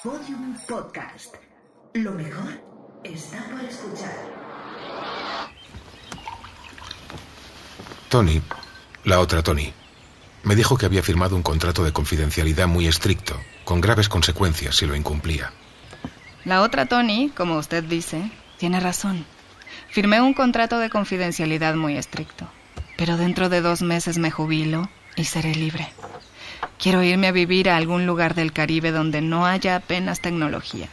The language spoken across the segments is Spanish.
Podium Podcast. Lo mejor está por escuchar. Tony, la otra Tony, me dijo que había firmado un contrato de confidencialidad muy estricto, con graves consecuencias si lo incumplía. La otra Tony, como usted dice, tiene razón. Firmé un contrato de confidencialidad muy estricto, pero dentro de 2 meses me jubilo y seré libre. Quiero irme a vivir a algún lugar del Caribe donde no haya apenas tecnología.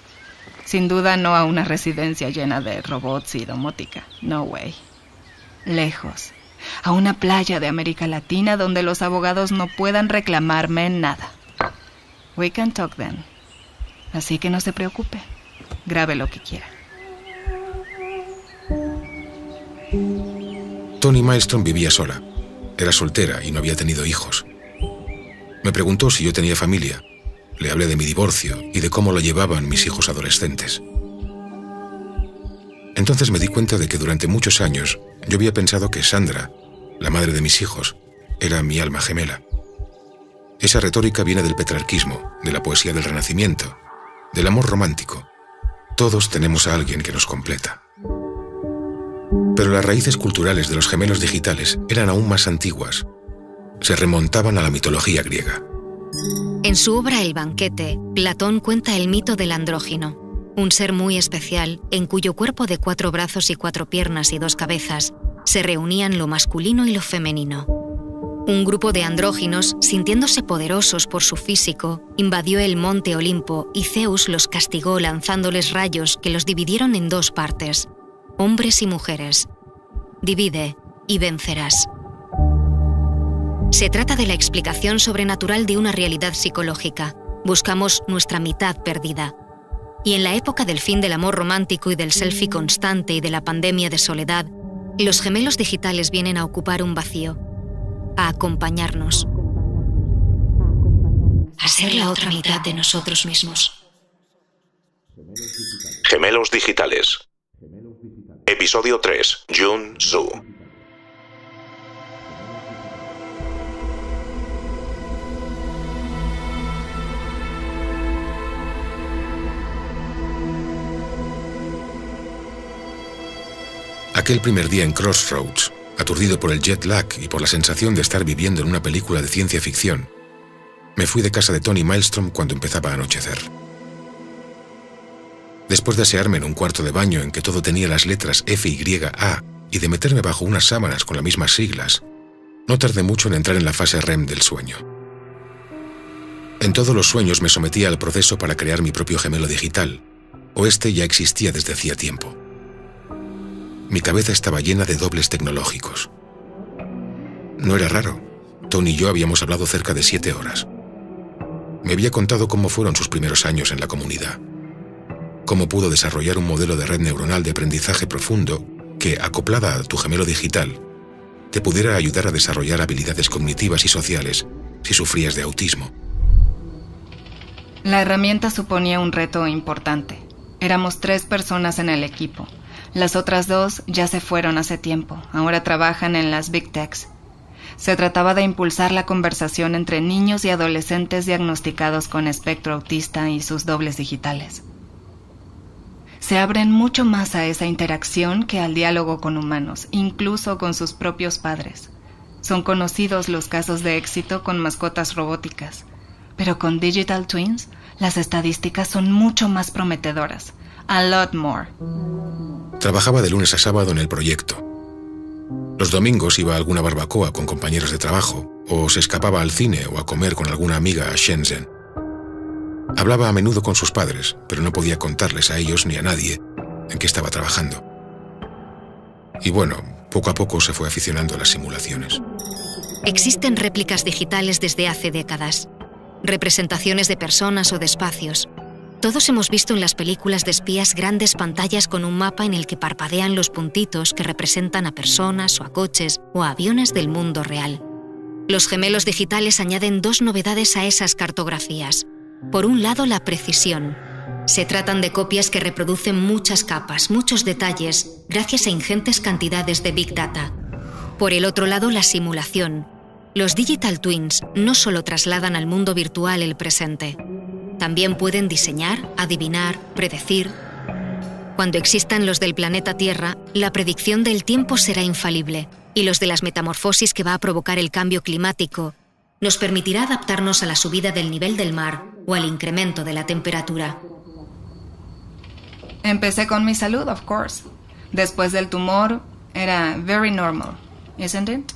Sin duda no a una residencia llena de robots y domótica. No way. Lejos. A una playa de América Latina donde los abogados no puedan reclamarme nada. We can talk then. Así que no se preocupe. Grabe lo que quiera. Toni Milestone vivía sola. Era soltera y no había tenido hijos. Me preguntó si yo tenía familia. Le hablé de mi divorcio y de cómo lo llevaban mis hijos adolescentes. Entonces me di cuenta de que durante muchos años yo había pensado que Sandra, la madre de mis hijos, era mi alma gemela. Esa retórica viene del petrarquismo, de la poesía del Renacimiento, del amor romántico. Todos tenemos a alguien que nos completa. Pero las raíces culturales de los gemelos digitales eran aún más antiguas. Se remontaban a la mitología griega. En su obra El banquete, Platón cuenta el mito del andrógino, un ser muy especial en cuyo cuerpo de 4 brazos y 4 piernas y 2 cabezas se reunían lo masculino y lo femenino. Un grupo de andróginos, sintiéndose poderosos por su físico, invadió el monte Olimpo y Zeus los castigó lanzándoles rayos que los dividieron en 2 partes, hombres y mujeres. Divide y vencerás. Se trata de la explicación sobrenatural de una realidad psicológica. Buscamos nuestra mitad perdida. Y en la época del fin del amor romántico y del selfie constante y de la pandemia de soledad, los gemelos digitales vienen a ocupar un vacío, a acompañarnos, a ser la otra mitad de nosotros mismos. Gemelos digitales. Episodio 3. Jun Zhu. Aquel primer día en Crossroads, aturdido por el jet lag y por la sensación de estar viviendo en una película de ciencia ficción, me fui de casa de Toni Milestone cuando empezaba a anochecer. Después de asearme en un cuarto de baño en que todo tenía las letras F, Y, A y de meterme bajo unas sábanas con las mismas siglas, no tardé mucho en entrar en la fase REM del sueño. En todos los sueños me sometía al proceso para crear mi propio gemelo digital, o este ya existía desde hacía tiempo. Mi cabeza estaba llena de dobles tecnológicos. No era raro. Toni y yo habíamos hablado cerca de 7 horas. Me había contado cómo fueron sus primeros años en la comunidad. Cómo pudo desarrollar un modelo de red neuronal de aprendizaje profundo que, acoplada a tu gemelo digital, te pudiera ayudar a desarrollar habilidades cognitivas y sociales si sufrías de autismo. La herramienta suponía un reto importante. Éramos 3 personas en el equipo. Las otras 2 ya se fueron hace tiempo, ahora trabajan en las Big Techs. Se trataba de impulsar la conversación entre niños y adolescentes diagnosticados con espectro autista y sus dobles digitales. Se abren mucho más a esa interacción que al diálogo con humanos, incluso con sus propios padres. Son conocidos los casos de éxito con mascotas robóticas, pero con Digital Twins las estadísticas son mucho más prometedoras. A lot more. Trabajaba de lunes a sábado en el proyecto. Los domingos iba a alguna barbacoa con compañeros de trabajo, o se escapaba al cine o a comer con alguna amiga a Shenzhen. Hablaba a menudo con sus padres, pero no podía contarles a ellos ni a nadie en qué estaba trabajando. Y bueno, poco a poco se fue aficionando a las simulaciones. Existen réplicas digitales desde hace décadas. Representaciones de personas o de espacios. Todos hemos visto en las películas de espías grandes pantallas con un mapa en el que parpadean los puntitos que representan a personas o a coches o a aviones del mundo real. Los gemelos digitales añaden 2 novedades a esas cartografías. Por un lado, la precisión. Se tratan de copias que reproducen muchas capas, muchos detalles, gracias a ingentes cantidades de Big Data. Por el otro lado, la simulación. Los Digital Twins no solo trasladan al mundo virtual el presente, También pueden diseñar, adivinar, predecir. Cuando existan los del planeta Tierra, la predicción del tiempo será infalible y los de las metamorfosis que va a provocar el cambio climático nos permitirá adaptarnos a la subida del nivel del mar o al incremento de la temperatura. Empecé con mi salud, of course. Después del tumor, era very normal, isn't it?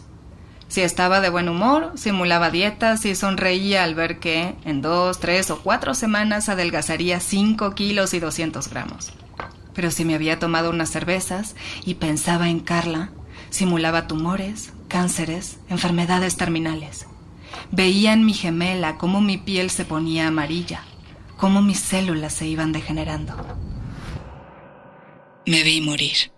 Si estaba de buen humor, simulaba dietas y sonreía al ver que en 2, 3 o 4 semanas adelgazaría 5 kilos y 200 gramos. Pero si me había tomado unas cervezas y pensaba en Carla, simulaba tumores, cánceres, enfermedades terminales. Veía en mi gemela cómo mi piel se ponía amarilla, cómo mis células se iban degenerando. Me vi morir.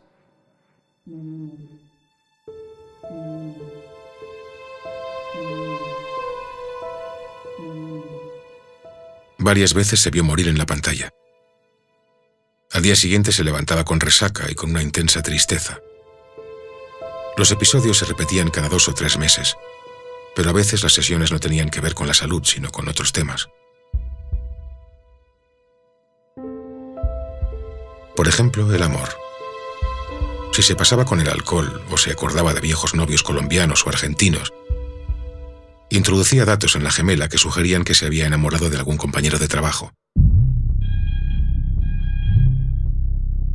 Varias veces se vio morir en la pantalla. Al día siguiente se levantaba con resaca y con una intensa tristeza. Los episodios se repetían cada 2 o 3 meses, pero a veces las sesiones no tenían que ver con la salud, sino con otros temas. Por ejemplo, el amor. Si se pasaba con el alcohol o se acordaba de viejos novios colombianos o argentinos, introducía datos en la gemela que sugerían que se había enamorado de algún compañero de trabajo.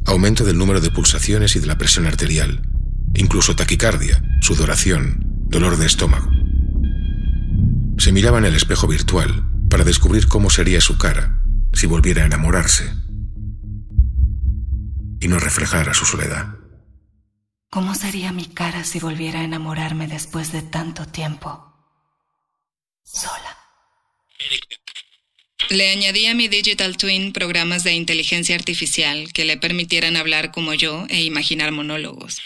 Aumento del número de pulsaciones y de la presión arterial, incluso taquicardia, sudoración, dolor de estómago. Se miraba en el espejo virtual para descubrir cómo sería su cara si volviera a enamorarse y no reflejara su soledad. ¿Cómo sería mi cara si volviera a enamorarme después de tanto tiempo? Sola. Le añadí a mi Digital Twin programas de inteligencia artificial que le permitieran hablar como yo e imaginar monólogos.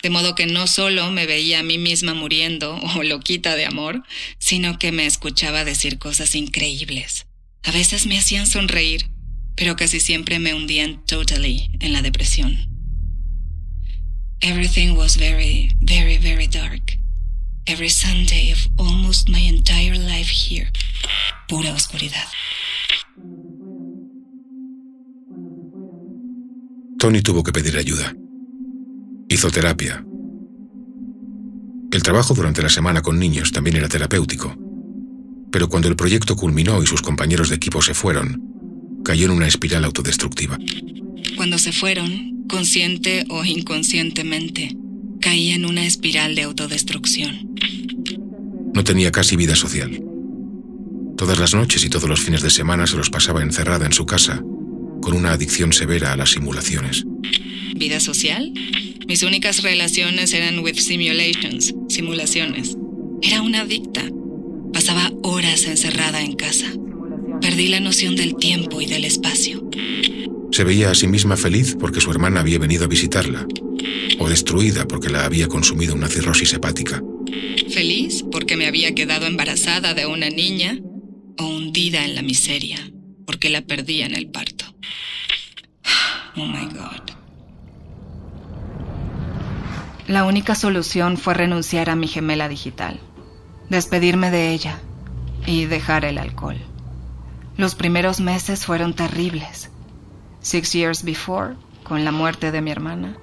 De modo que no solo me veía a mí misma muriendo o loquita de amor, sino que me escuchaba decir cosas increíbles. A veces me hacían sonreír, pero casi siempre me hundían totally en la depresión. Everything was very, very, very dark. Every Sunday of almost my entire life here. Pura oscuridad. Tony tuvo que pedir ayuda. Hizo terapia. El trabajo durante la semana con niños también era terapéutico. Pero cuando el proyecto culminó y sus compañeros de equipo se fueron, cayó en una espiral autodestructiva. Cuando se fueron, consciente o inconscientemente, caí en una espiral de autodestrucción. No tenía casi vida social. Todas las noches y todos los fines de semana se los pasaba encerrada en su casa, con una adicción severa a las simulaciones. ¿Vida social? Mis únicas relaciones eran with simulations, simulaciones. Era una adicta. Pasaba horas encerrada en casa. Perdí la noción del tiempo y del espacio. Se veía a sí misma feliz porque su hermana había venido a visitarla, o destruida porque la había consumido una cirrosis hepática. Feliz porque me había quedado embarazada de una niña, o hundida en la miseria porque la perdí en el parto. Oh my God. La única solución fue renunciar a mi gemela digital, despedirme de ella y dejar el alcohol. Los primeros meses fueron terribles. 6 years before, con la muerte de mi hermana,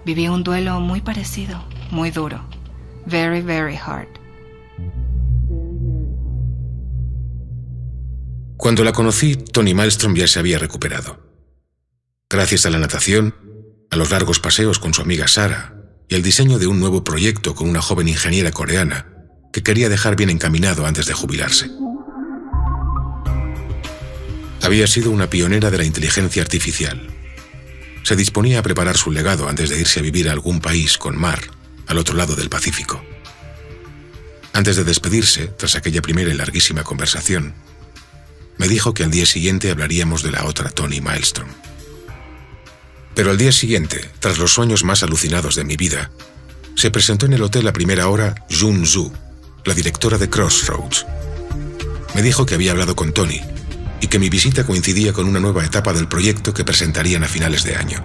viví un duelo muy parecido, muy duro. Very, very hard. Cuando la conocí, Toni Malmström ya se había recuperado. Gracias a la natación, a los largos paseos con su amiga Sara y al diseño de un nuevo proyecto con una joven ingeniera coreana que quería dejar bien encaminado antes de jubilarse. Había sido una pionera de la inteligencia artificial. Se disponía a preparar su legado antes de irse a vivir a algún país con mar, al otro lado del Pacífico. Antes de despedirse, tras aquella primera y larguísima conversación, me dijo que al día siguiente hablaríamos de la otra Toni Malmström. Pero al día siguiente, tras los sueños más alucinados de mi vida, se presentó en el hotel a primera hora Jun Zhu, la directora de Crossroads. Me dijo que había hablado con Toni y que mi visita coincidía con una nueva etapa del proyecto que presentarían a finales de año.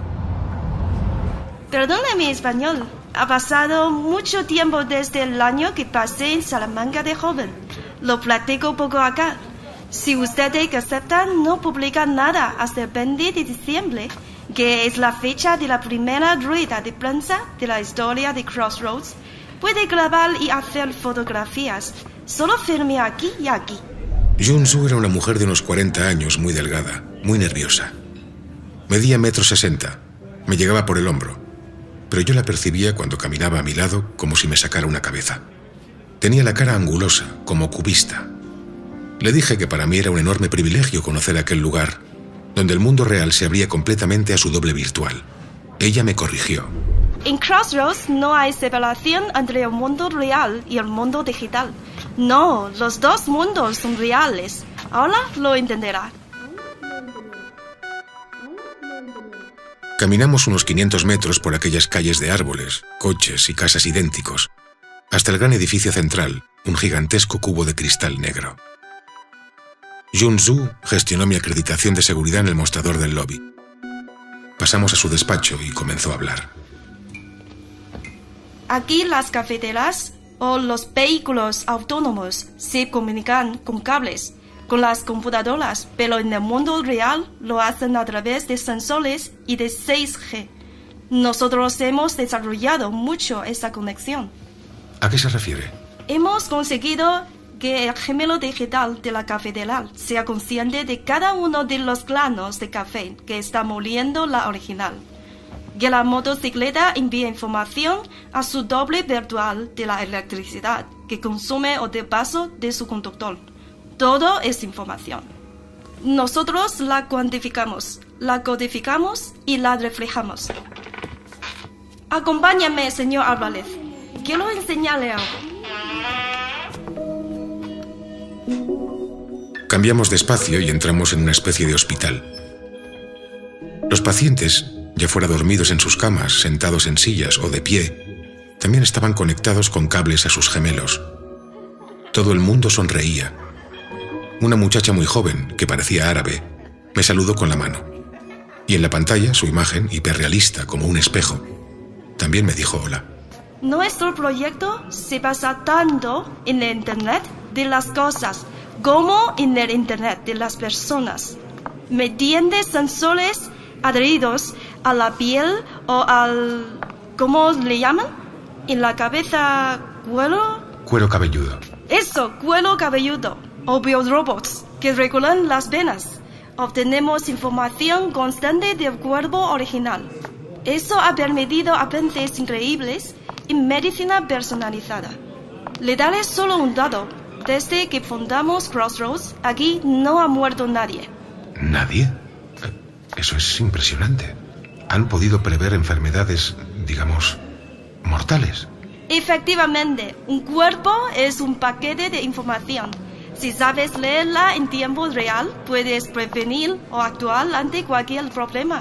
Perdona mi español. Ha pasado mucho tiempo desde el año que pasé en Salamanca de joven. Lo platico poco acá. Si ustedes aceptan no publicar nada hasta el 20 de diciembre, que es la fecha de la primera rueda de prensa de la historia de Crossroads, puede grabar y hacer fotografías. Solo firme aquí y aquí. Jun-Soo era una mujer de unos 40 años, muy delgada, muy nerviosa. Medía 1,60 m, me llegaba por el hombro, pero yo la percibía cuando caminaba a mi lado como si me sacara una cabeza. Tenía la cara angulosa, como cubista. Le dije que para mí era un enorme privilegio conocer aquel lugar, donde el mundo real se abría completamente a su doble virtual. Ella me corrigió. En Crossroads no hay separación entre el mundo real y el mundo digital. No, los dos mundos son reales. Ahora lo entenderá. Caminamos unos 500 metros por aquellas calles de árboles, coches y casas idénticos, hasta el gran edificio central, un gigantesco cubo de cristal negro. Jun-Soo gestionó mi acreditación de seguridad en el mostrador del lobby. Pasamos a su despacho y comenzó a hablar. Aquí las cafeteras o los vehículos autónomos se comunican con cables, con las computadoras, pero en el mundo real lo hacen a través de sensores y de 6G. Nosotros hemos desarrollado mucho esa conexión. ¿A qué se refiere? Hemos conseguido que el gemelo digital de la cafetera sea consciente de cada uno de los granos de café que está moliendo la original. Que la motocicleta envía información a su doble virtual de la electricidad que consume o de paso de su conductor. Todo es información. Nosotros la cuantificamos, la codificamos y la reflejamos. Acompáñame, señor Álvarez. Quiero enseñarle algo. Cambiamos de espacio y entramos en una especie de hospital. Los pacientes, ya fuera dormidos en sus camas, sentados en sillas o de pie, también estaban conectados con cables a sus gemelos. Todo el mundo sonreía. Una muchacha muy joven, que parecía árabe, me saludó con la mano. Y en la pantalla, su imagen, hiperrealista como un espejo, también me dijo hola. Nuestro proyecto se basa tanto en el Internet de las cosas como en el Internet de las personas, mediante sensores adheridos a la piel o al... ¿cómo le llaman? En la cabeza, ¿cuero? Cuero cabelludo. Eso, cuero cabelludo. O biorobots que regulan las venas. Obtenemos información constante del cuerpo original. Eso ha permitido avances increíbles en medicina personalizada. Le daré solo un dato. Desde que fundamos Crossroads, aquí no ha muerto nadie. ¿Nadie? Eso es impresionante. ¿Han podido prever enfermedades, digamos, mortales? Efectivamente, un cuerpo es un paquete de información. Si sabes leerla en tiempo real, puedes prevenir o actuar ante cualquier problema.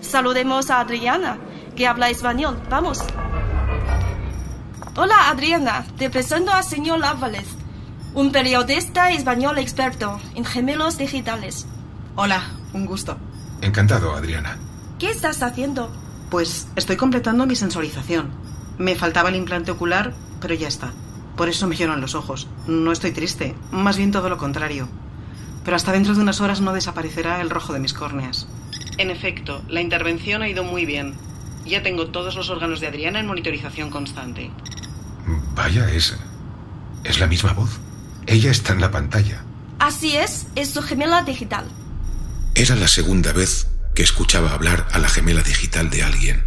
Saludemos a Adriana, que habla español. Vamos. Hola, Adriana. Te presento al señor Álvarez, un periodista español experto en gemelos digitales. Hola, un gusto. Encantado, Adriana. ¿Qué estás haciendo? Pues estoy completando mi sensorización. Me faltaba el implante ocular, pero ya está. Por eso me lloran los ojos. No estoy triste, más bien todo lo contrario. Pero hasta dentro de unas horas no desaparecerá el rojo de mis córneas. En efecto, la intervención ha ido muy bien. Ya tengo todos los órganos de Adriana en monitorización constante. Vaya, es la misma voz. Ella está en la pantalla. Así es su gemela digital. Era la segunda vez que escuchaba hablar a la gemela digital de alguien.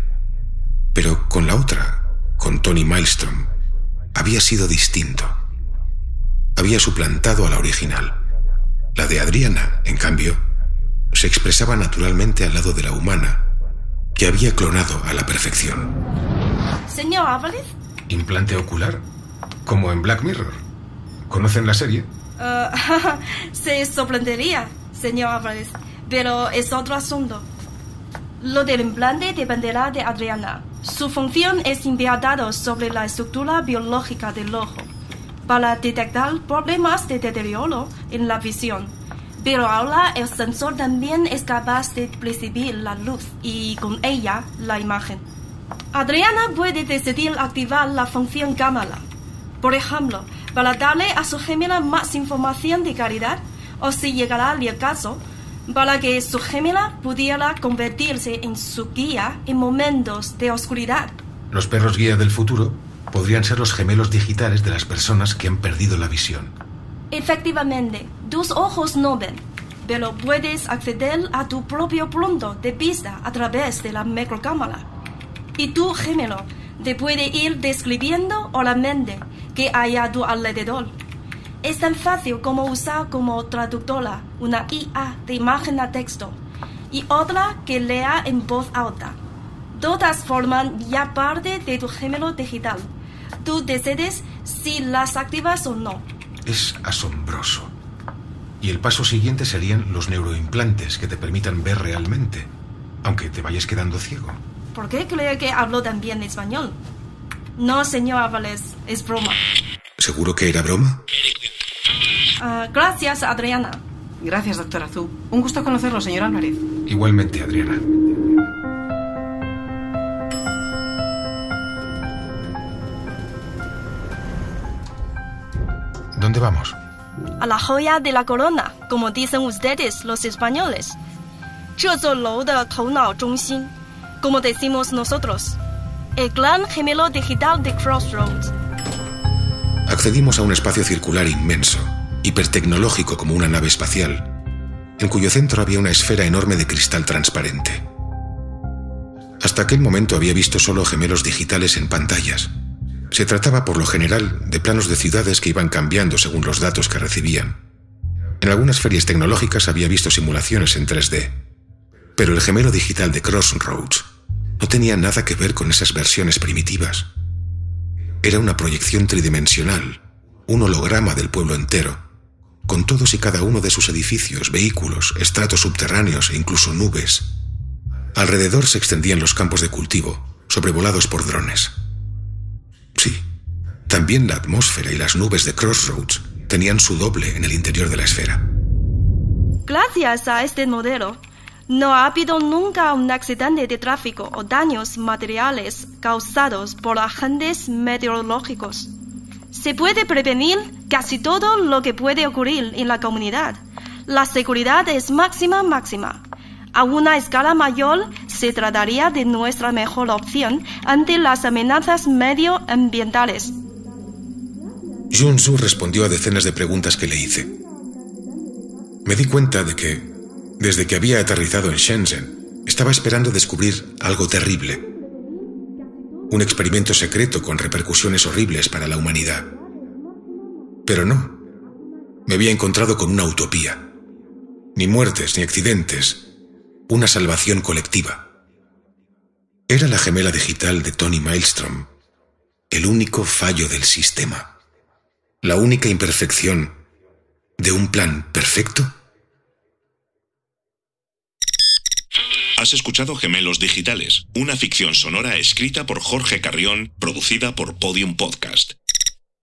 Pero con la otra, con Tony Maelstrom, había sido distinto. Había suplantado a la original. La de Adriana, en cambio, se expresaba naturalmente al lado de la humana, que había clonado a la perfección. Señor Álvarez. ¿Implante ocular? Como en Black Mirror. ¿Conocen la serie? Se sorprendería, señor Álvarez, pero es otro asunto. Lo del implante dependerá de Adriana. Su función es enviar datos sobre la estructura biológica del ojo para detectar problemas de deterioro en la visión. Pero ahora el sensor también es capaz de percibir la luz y con ella la imagen. Adriana puede decidir activar la función cámara. Por ejemplo, para darle a su gemela más información de calidad o si llegará el caso, para que su gemela pudiera convertirse en su guía en momentos de oscuridad. Los perros guía del futuro podrían ser los gemelos digitales de las personas que han perdido la visión. Efectivamente, tus ojos no ven, pero puedes acceder a tu propio punto de vista a través de la microcámara. Y tu gemelo te puede ir describiendo oralmente que hay a tu alrededor. Es tan fácil como usar como traductora una IA de imagen a texto y otra que lea en voz alta. Todas forman ya parte de tu gemelo digital. Tú decides si las activas o no. Es asombroso. Y el paso siguiente serían los neuroimplantes que te permitan ver realmente, aunque te vayas quedando ciego. ¿Por qué cree que hablo tan bien español? No, señor Álvarez, es broma. ¿Seguro que era broma? Gracias, Adriana. Gracias, doctora Zhu. Un gusto conocerlo, señor Álvarez. Igualmente, Adriana. ¿Dónde vamos? A la joya de la corona, como dicen ustedes los españoles. 这座楼的头脑中心, como decimos nosotros. El gran gemelo digital de Crossroads. Accedimos a un espacio circular inmenso, hipertecnológico como una nave espacial, en cuyo centro había una esfera enorme de cristal transparente. Hasta aquel momento había visto solo gemelos digitales en pantallas. Se trataba, por lo general, de planos de ciudades que iban cambiando según los datos que recibían. En algunas ferias tecnológicas había visto simulaciones en 3D, pero el gemelo digital de Crossroads no tenía nada que ver con esas versiones primitivas. Era una proyección tridimensional, un holograma del pueblo entero, con todos y cada uno de sus edificios, vehículos, estratos subterráneos e incluso nubes. Alrededor se extendían los campos de cultivo, sobrevolados por drones. Sí, también la atmósfera y las nubes de Crossroads tenían su doble en el interior de la esfera. Gracias a este modelo, no ha habido nunca un accidente de tráfico o daños materiales causados por agentes meteorológicos. Se puede prevenir casi todo lo que puede ocurrir en la comunidad. La seguridad es máxima. A una escala mayor se trataría de nuestra mejor opción ante las amenazas medioambientales. Jun Zhu respondió a decenas de preguntas que le hice. Me di cuenta de que, desde que había aterrizado en Shenzhen, estaba esperando descubrir algo terrible. Un experimento secreto con repercusiones horribles para la humanidad. Pero no. Me había encontrado con una utopía. Ni muertes ni accidentes. Una salvación colectiva. Era la gemela digital de Tony Maelstrom, el único fallo del sistema, la única imperfección de un plan perfecto. Has escuchado Gemelos Digitales, una ficción sonora escrita por Jorge Carrión, producida por Podium Podcast.